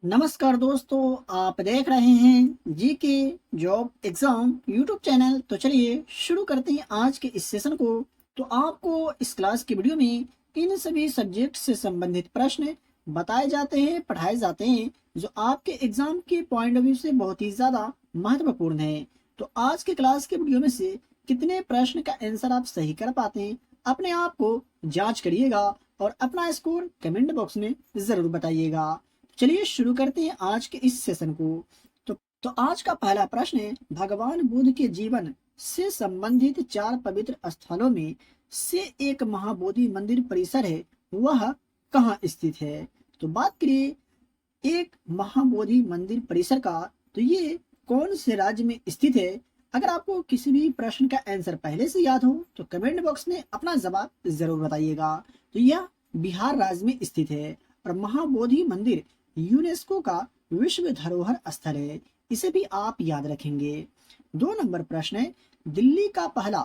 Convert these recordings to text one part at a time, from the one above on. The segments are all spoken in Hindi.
नमस्कार दोस्तों, आप देख रहे हैं जी के जॉब एग्जाम यूट्यूब चैनल। तो चलिए शुरू करते हैं आज के इस सेशन को। तो आपको इस क्लास की वीडियो में इन सभी सब्जेक्ट से संबंधित प्रश्न बताए जाते हैं, पढ़ाए जाते हैं, जो आपके एग्जाम के पॉइंट ऑफ व्यू से बहुत ही ज्यादा महत्वपूर्ण है। तो आज के क्लास के वीडियो में से कितने प्रश्न का आंसर आप सही कर पाते हैं, अपने आप को जांच करिएगा और अपना स्कोर कमेंट बॉक्स में जरूर बताइएगा। चलिए शुरू करते हैं आज के इस सेशन को। तो आज का पहला प्रश्न है, भगवान बुद्ध के जीवन से संबंधित 4 पवित्र स्थलों में से एक महाबोधि मंदिर परिसर है, वह कहाँ स्थित है? तो बात करिए एक महाबोधि मंदिर परिसर का, तो ये कौन से राज्य में स्थित है? अगर आपको किसी भी प्रश्न का आंसर पहले से याद हो तो कमेंट बॉक्स में अपना जवाब जरूर बताइएगा। तो यह बिहार राज्य में स्थित है और महाबोधि मंदिर यूनेस्को का विश्व धरोहर स्थल है, इसे भी आप याद रखेंगे। 2 नंबर प्रश्न है, दिल्ली का पहला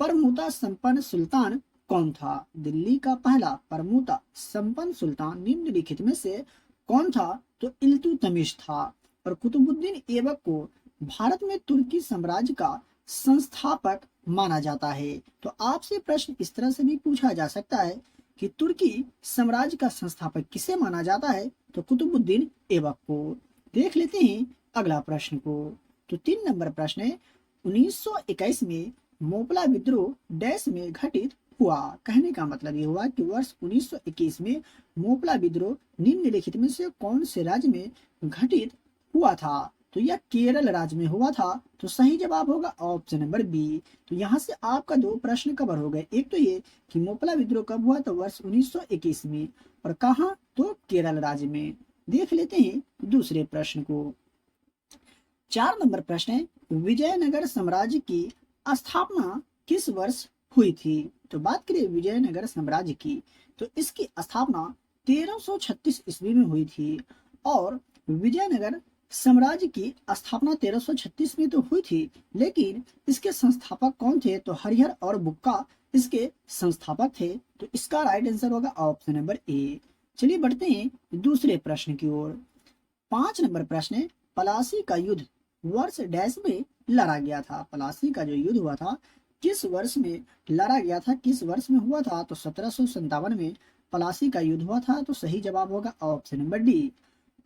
परमुता संपन्न सुल्तान कौन था? दिल्ली का पहला परमुता संपन्न सुल्तान निम्नलिखित में से कौन था? तो इल्तुतमिश था। और कुतुबुद्दीन ऐबक को भारत में तुर्की साम्राज्य का संस्थापक माना जाता है। तो आपसे प्रश्न इस तरह से भी पूछा जा सकता है कि तुर्की साम्राज्य का संस्थापक किसे माना जाता है? तो कुतुबुद्दीन ऐबक को। देख लेते हैं अगला प्रश्न को। तो 3 नंबर प्रश्न है, 1921 में मोपला विद्रोह डैश में घटित हुआ। कहने का मतलब ये हुआ कि वर्ष 1921 में मोपला विद्रोह निम्नलिखित में से कौन से राज्य में घटित हुआ था? तो यह केरल राज्य में हुआ था। तो सही जवाब होगा ऑप्शन नंबर बी। तो यहाँ से आपका 2 प्रश्न कवर हो गए। एक तो ये कि मोपला विद्रोह कब हुआ, तो वर्ष 1921 में, और कहाँ, तो केरल राज्य में। देख लेते हैं दूसरे प्रश्न को। 4 नंबर प्रश्न है, विजयनगर साम्राज्य की स्थापना किस वर्ष हुई थी? तो बात करें विजयनगर साम्राज्य की, तो इसकी स्थापना 1336 ईस्वी में हुई थी। और विजयनगर साम्राज्य की स्थापना 1336 में तो हुई थी, लेकिन इसके संस्थापक कौन थे? तो हरिहर और बुक्का इसके संस्थापक थे। तो इसका राइट आंसर होगा ऑप्शन नंबर ए। चलिए बढ़ते हैं दूसरे प्रश्न की ओर। 5 नंबर प्रश्न है, पलासी का युद्ध वर्ष डैश में लड़ा गया था। पलासी का जो युद्ध हुआ था किस वर्ष में लड़ा गया था, किस वर्ष में हुआ था? तो 1757 में पलासी का युद्ध हुआ था। तो सही जवाब होगा ऑप्शन नंबर डी।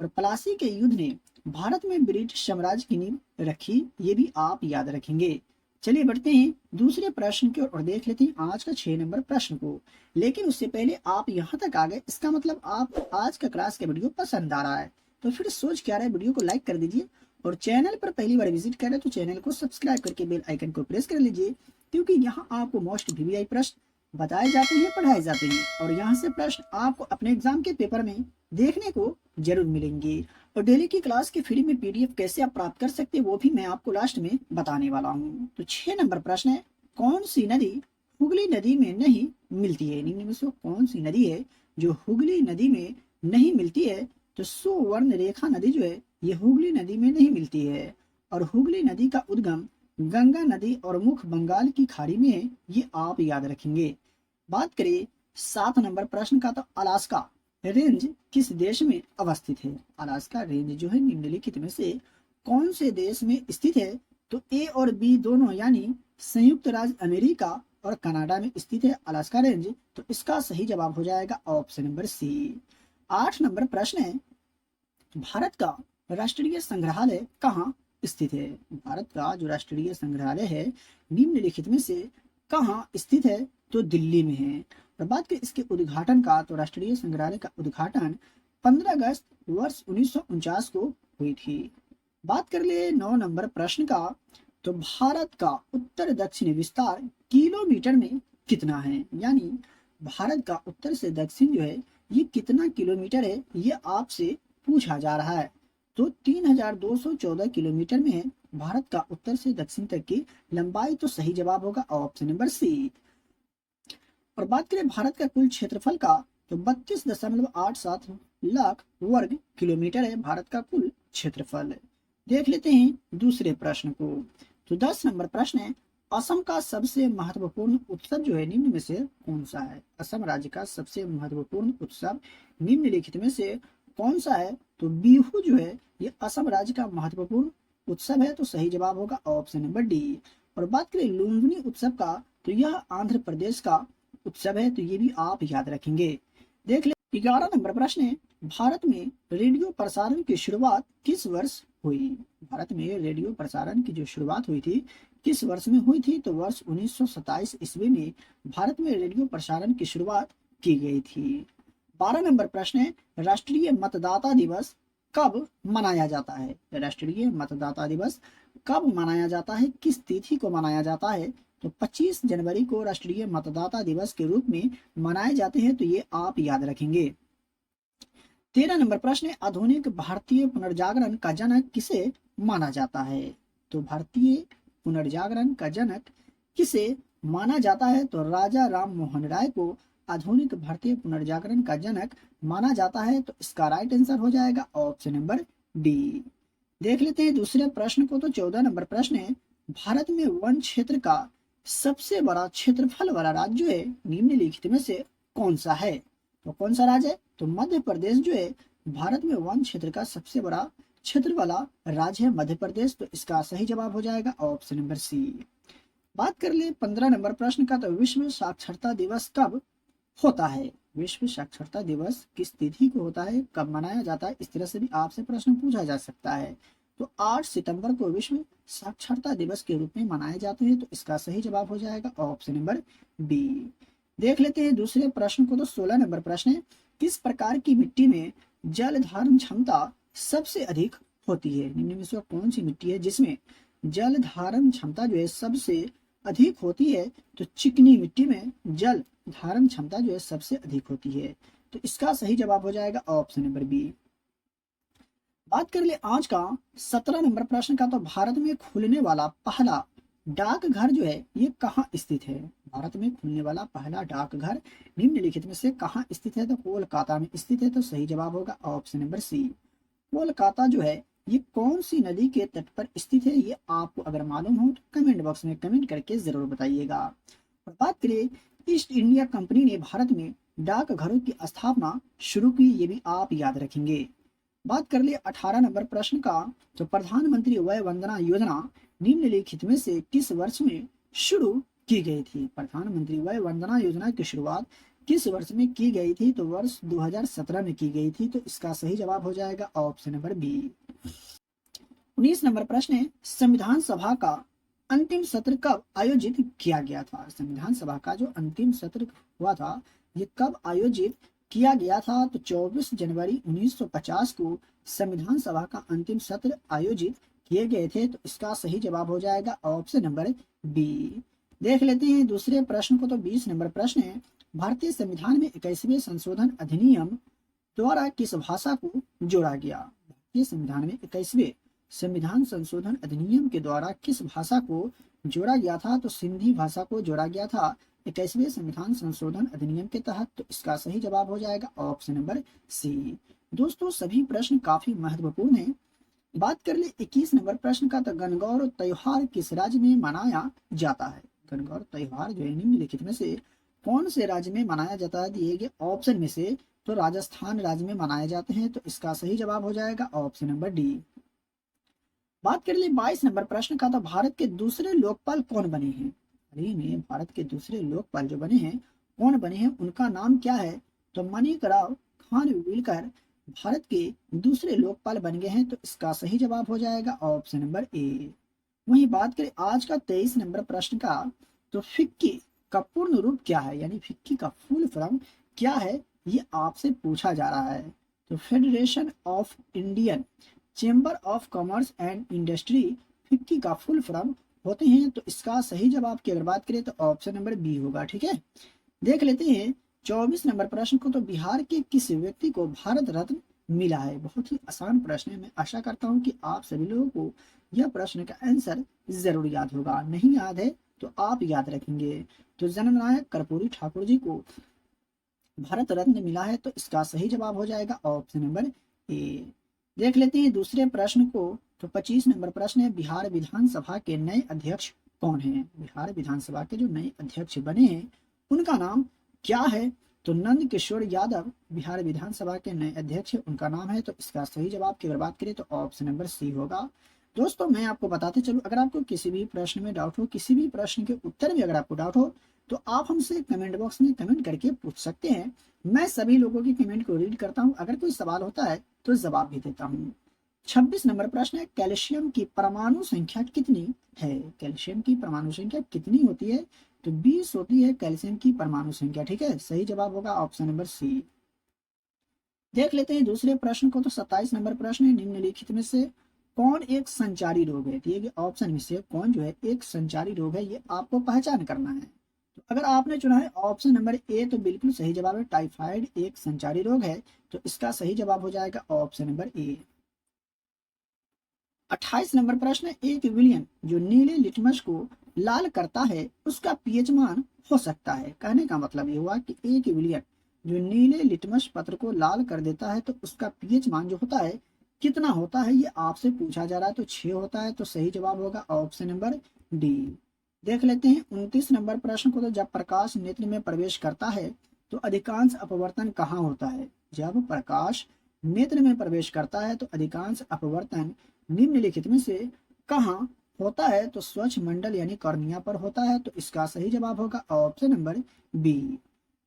और पलासी के युद्ध ने भारत में ब्रिटिश साम्राज्य की नींव रखी, ये भी आप याद रखेंगे। चलिए बढ़ते हैं दूसरे प्रश्न की ओर और देख लेते हैं आज का 6 नंबर प्रश्न को। लेकिन उससे पहले आप यहाँ तक आ गए, इसका मतलब आप आज का क्लास का वीडियो पसंद आ रहा है। तो फिर सोच क्या रहा है, वीडियो को लाइक कर दीजिए और चैनल पर पहली बार विजिट कर रहे हैं तो चैनल को सब्सक्राइब करके बेल आइकन को प्रेस कर लीजिए, क्योंकि यहाँ आपको मोस्ट वीवीआई प्रश्न बताए जाते हैं, पढ़ाए जाते हैं, और यहाँ से प्रश्न आपको अपने एग्जाम के पेपर में देखने को जरूर मिलेंगे। और डेली की क्लास के फ्री में पीडीएफ कैसे आप प्राप्त कर सकते हैं वो भी मैं आपको लास्ट में बताने वाला हूँ। तो 6 नंबर प्रश्न है, कौन सी नदी हुगली नदी में नहीं मिलती है? निम्न में से कौन सी नदी है जो हुगली नदी में नहीं मिलती है? तो सुवर्ण रेखा नदी जो है ये हुगली नदी में नहीं मिलती है। और हुगली नदी का उद्गम गंगा नदी और मुख बंगाल की खाड़ी में है, ये आप याद रखेंगे। बात करें 7 नंबर प्रश्न का, तो अलास्का रेंज किस देश में अवस्थित है? अलास्का रेंज जो है निम्नलिखित में से कौन से देश में स्थित है? तो ए और बी दोनों, यानी संयुक्त राज्य अमेरिका और कनाडा में स्थित है अलास्का रेंज। तो इसका सही जवाब हो जाएगा ऑप्शन नंबर सी। 8 नंबर प्रश्न है, भारत का राष्ट्रीय संग्रहालय कहाँ स्थित है? भारत का जो राष्ट्रीय संग्रहालय है निम्नलिखित में से कहाँ स्थित है? तो दिल्ली में है। और बात करें इसके उद्घाटन का, तो राष्ट्रीय संग्रहालय का उद्घाटन 15 अगस्त वर्ष 1949 को हुई थी। बात कर ले 9 नंबर प्रश्न का, तो भारत का उत्तर दक्षिण विस्तार किलोमीटर में कितना है? यानी भारत का उत्तर से दक्षिण जो है ये कितना किलोमीटर है, ये आपसे पूछा जा रहा है। तो 3214 किलोमीटर में है भारत का उत्तर से दक्षिण तक की लंबाई। तो सही जवाब होगा ऑप्शन नंबर सी। और बात करें भारत का कुल क्षेत्रफल का, तो 32.87 लाख वर्ग किलोमीटर है भारत का कुल क्षेत्रफल। देख लेते हैं दूसरे प्रश्न को। तो 10 नंबर प्रश्न है, असम का सबसे महत्वपूर्ण उत्सव जो है निम्न में से कौन सा है? असम राज्य का सबसे महत्वपूर्ण उत्सव निम्नलिखित में से कौन सा है? तो बिहू जो है ये असम राज्य का महत्वपूर्ण उत्सव है, तो सही जवाब होगा ऑप्शन नंबर डी। और बात करें लुम्बिनी उत्सव का, तो यह आंध्र प्रदेश का उत्सव है, तो ये भी आप याद रखेंगे। देख ले 11 नंबर प्रश्न है, भारत में रेडियो प्रसारण की शुरुआत किस वर्ष हुई? भारत में रेडियो प्रसारण की जो शुरुआत हुई थी किस वर्ष में हुई थी? तो वर्ष 1927 ईस्वी में भारत में रेडियो प्रसारण की शुरुआत की गई थी। 12 नंबर प्रश्न है, राष्ट्रीय मतदाता दिवस कब मनाया जाता है? राष्ट्रीय मतदाता दिवस कब मनाया जाता है, किस तिथि को मनाया जाता है? तो 25 जनवरी को राष्ट्रीय मतदाता दिवस के रूप में मनाए जाते हैं, तो ये आप याद रखेंगे। 13 नंबर प्रश्न है, आधुनिक भारतीय पुनर्जागरण का जनक किसे माना जाता है? तो भारतीय पुनर्जागरण का जनक किसे माना जाता है? तो राजा राम मोहन राय को आधुनिक भारतीय पुनर्जागरण का जनक माना जाता है, तो इसका राइट आंसर हो जाएगा ऑप्शन नंबर डी। देख लेते हैं दूसरे प्रश्न को, तो 14 नंबर प्रश्न है, भारत में वन क्षेत्र का सबसे बड़ा क्षेत्रफल वाला राज्य जो है निम्नलिखित में से कौन सा है? तो कौन सा राज्य है? तो मध्य प्रदेश जो है भारत में वन क्षेत्र का सबसे बड़ा क्षेत्र वाला राज्य है मध्य प्रदेश, तो इसका सही जवाब हो जाएगा ऑप्शन नंबर सी। बात कर ले 15 नंबर प्रश्न का, तो विश्व साक्षरता दिवस कब होता है? विश्व साक्षरता दिवस किस तिथि को होता है, कब मनाया जाता है? इस तरह से भी आपसे प्रश्न पूछा जा सकता है। तो 8 सितंबर को विश्व साक्षरता दिवस के रूप में मनाए जाते हैं, तो इसका सही जवाब हो जाएगा ऑप्शन नंबर बी। देख लेते हैं दूसरे प्रश्न को, तो 16 नंबर प्रश्न है, किस प्रकार की मिट्टी में जल धारण क्षमता सबसे अधिक होती है? निम्न में से कौन सी मिट्टी है जिसमें जल धारण क्षमता जो है सबसे अधिक होती है? तो चिकनी मिट्टी में जल धारण क्षमता जो है सबसे अधिक होती है, तो इसका सही जवाब हो जाएगा ऑप्शन नंबर बी। बात कर ले आज का 17 नंबर प्रश्न का, तो भारत में खुलने वाला पहला डाकघर जो है ये कहाँ स्थित है? भारत में खुलने वाला पहला डाकघर निम्नलिखित में से कहाँ स्थित है? तो कोलकाता में स्थित है, तो सही जवाब होगा ऑप्शन नंबर सी। कोलकाता जो है ये कौन सी नदी के तट पर स्थित है? ये आपको अगर मालूम हो तो कमेंट बॉक्स में कमेंट करके जरूर बताइएगा। और बात करें ईस्ट इंडिया कंपनी ने भारत में डाकघरों की स्थापना शुरू की, ये भी आप याद रखेंगे। बात कर ले 18 नंबर प्रश्न का, तो प्रधानमंत्री वय वंदना योजना निम्नलिखित में से किस वर्ष में शुरू की गई थी? प्रधानमंत्री वय वंदना योजना की शुरुआत किस वर्ष में की गई थी? तो वर्ष 2017 में की गई थी, तो इसका सही जवाब हो जाएगा ऑप्शन नंबर बी। 19 नंबर प्रश्न है, संविधान सभा का अंतिम सत्र कब आयोजित किया गया था? संविधान सभा का जो अंतिम सत्र हुआ था ये कब आयोजित किया गया था? तो 24 जनवरी 1950 को संविधान सभा का अंतिम सत्र आयोजित किए गए थे, तो इसका सही जवाब हो जाएगा ऑप्शन नंबर बी। देख लेते हैं दूसरे प्रश्न को, तो 20 नंबर प्रश्न है, भारतीय संविधान में 21वें संशोधन अधिनियम द्वारा किस भाषा को जोड़ा गया? भारतीय संविधान में 21वें संविधान संशोधन अधिनियम के द्वारा किस भाषा को जोड़ा गया था? तो सिंधी भाषा को जोड़ा गया था 21वें संविधान संशोधन अधिनियम के तहत, तो इसका सही जवाब हो जाएगा ऑप्शन नंबर सी। दोस्तों सभी प्रश्न काफी महत्वपूर्ण है। बात कर ले 21 नंबर प्रश्न का, तो गणगौर त्योहार किस राज्य में मनाया जाता है? गणगौर त्योहार जो है निम्नलिखित में से कौन से राज्य में मनाया जाता है? दिए गए ऑप्शन में से तो राजस्थान राज्य में मनाए जाते हैं, तो इसका सही जवाब हो जाएगा ऑप्शन नंबर डी। बात कर ले 22 नंबर प्रश्न का, तो भारत के दूसरे लोकपाल कौन बने हैं? हाल ही में भारत के दूसरे लोकपाल जो बने हैं कौन बने हैं, उनका नाम क्या है? तो माणिकराव खानविलकर भारत के दूसरे लोकपाल बन गए हैं, तो इसका सही जवाब हो जाएगा ऑप्शन नंबर ए। वहीं बात करें आज का 23 नंबर प्रश्न का, तो फिक्की का पूर्ण रूप क्या है, यानी फिक्की का फुल फॉर्म क्या है, ये आपसे पूछा जा रहा है। तो federation of Indian chamber of commerce and industry FICCI का फुल फॉर्म होते हैं, तो इसका सही जवाब की अगर बात करें तो ऑप्शन नंबर बी होगा। ठीक है, देख लेते हैं 24 नंबर प्रश्न को, तो बिहार के किस व्यक्ति को भारत रत्न मिला है? बहुत ही आसान प्रश्न है, मैं आशा करता हूं कि आप सभी लोगों को यह प्रश्न का आंसर जरूर याद होगा। नहीं याद है तो आप याद रखेंगे। तो जननायक कर्पूरी ठाकुर जी को भारत रत्न मिला है, तो इसका सही जवाब हो जाएगा ऑप्शन नंबर ए। देख लेते हैं दूसरे प्रश्न को, तो 25 नंबर प्रश्न है, बिहार विधानसभा के नए अध्यक्ष कौन हैं? बिहार विधानसभा के जो नए अध्यक्ष बने हैं उनका नाम क्या है? तो नंद किशोर यादव बिहार विधानसभा के नए अध्यक्ष उनका नाम है। तो इसका सही जवाब की अगर बात करें तो ऑप्शन नंबर सी होगा। दोस्तों मैं आपको बताते चलूं, अगर आपको किसी भी प्रश्न में डाउट हो, किसी भी प्रश्न के उत्तर में अगर आपको डाउट हो, तो आप हमसे कमेंट बॉक्स में कमेंट करके पूछ सकते हैं। मैं सभी लोगों की कमेंट को रीड करता हूं, अगर कोई सवाल होता है तो जवाब भी देता हूं। 26 नंबर प्रश्न है, कैल्शियम की परमाणु संख्या कितनी है? कैल्शियम की परमाणु संख्या कितनी होती है? तो 20 होती है कैल्शियम की परमाणु संख्या। ठीक है, सही जवाब होगा ऑप्शन नंबर सी। देख लेते हैं दूसरे प्रश्न को। तो 27 नंबर प्रश्न है, निम्नलिखित में से कौन एक संचारी रोग है? दिए गए ऑप्शन में से कौन जो है एक संचारी रोग है, ये आपको पहचान करना है। तो अगर आपने चुना है ऑप्शन नंबर ए तो बिल्कुल सही जवाब है, टाइफाइड एक संचारी रोग है। तो इसका सही जवाब हो जाएगा ऑप्शन नंबर ए। 28 नंबर प्रश्न है, एक विलयन जो नीले लिटमस को लाल करता है उसका पीएच मान हो सकता है। कहने का मतलब ये हुआ कि एक विलयन जो नीले लिटमस पत्र को लाल कर देता है तो उसका पीएच मान जो होता है कितना होता है, ये आपसे पूछा जा रहा है। तो 6 होता है। तो सही जवाब होगा ऑप्शन नंबर डी। देख लेते हैं 29 नंबर प्रश्न को। तो जब प्रकाश नेत्र में प्रवेश करता है तो अधिकांश अपवर्तन कहाँ होता है? जब प्रकाश नेत्र में प्रवेश करता है तो अधिकांश अपवर्तन निम्नलिखित में से कहाँ होता है? तो स्वच्छ मंडल यानी कॉर्निया पर होता है। तो इसका सही जवाब होगा ऑप्शन नंबर बी।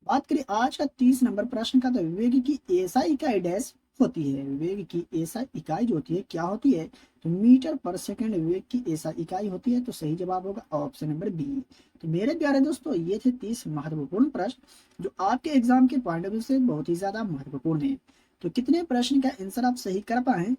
बात करें आज का 30 नंबर प्रश्न का। तो विवेक की एसआई इकाई डैश होती है? विवेक की एसआई इकाई जो होती है क्या होती है? तो मीटर पर सेकंड विवेक की एसआई इकाई होती है। तो सही जवाब होगा ऑप्शन नंबर बी। तो मेरे प्यारे दोस्तों, ये थे 30 महत्वपूर्ण प्रश्न जो आपके एग्जाम के पॉइंट ऑफ व्यू से बहुत ही ज्यादा महत्वपूर्ण है। तो कितने प्रश्न का आंसर आप सही कर पाए,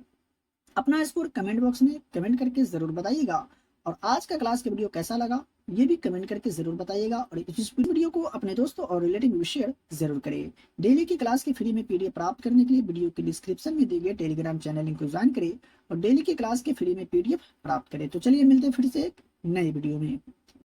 अपना स्कोर कमेंट बॉक्स में कमेंट करके जरूर बताइएगा। और आज का क्लास का वीडियो कैसा लगा ये भी कमेंट करके जरूर बताइएगा। और इस वीडियो को अपने दोस्तों और रिलेटिव में शेयर जरूर करें। डेली की क्लास की फ्री में पीडीएफ प्राप्त करने के लिए वीडियो के डिस्क्रिप्शन में दिए गए टेलीग्राम चैनल लिंक को ज्वाइन करें और डेली की क्लास के फ्री में पीडीएफ प्राप्त करें। तो चलिए मिलते हैं फिर से एक नई वीडियो में।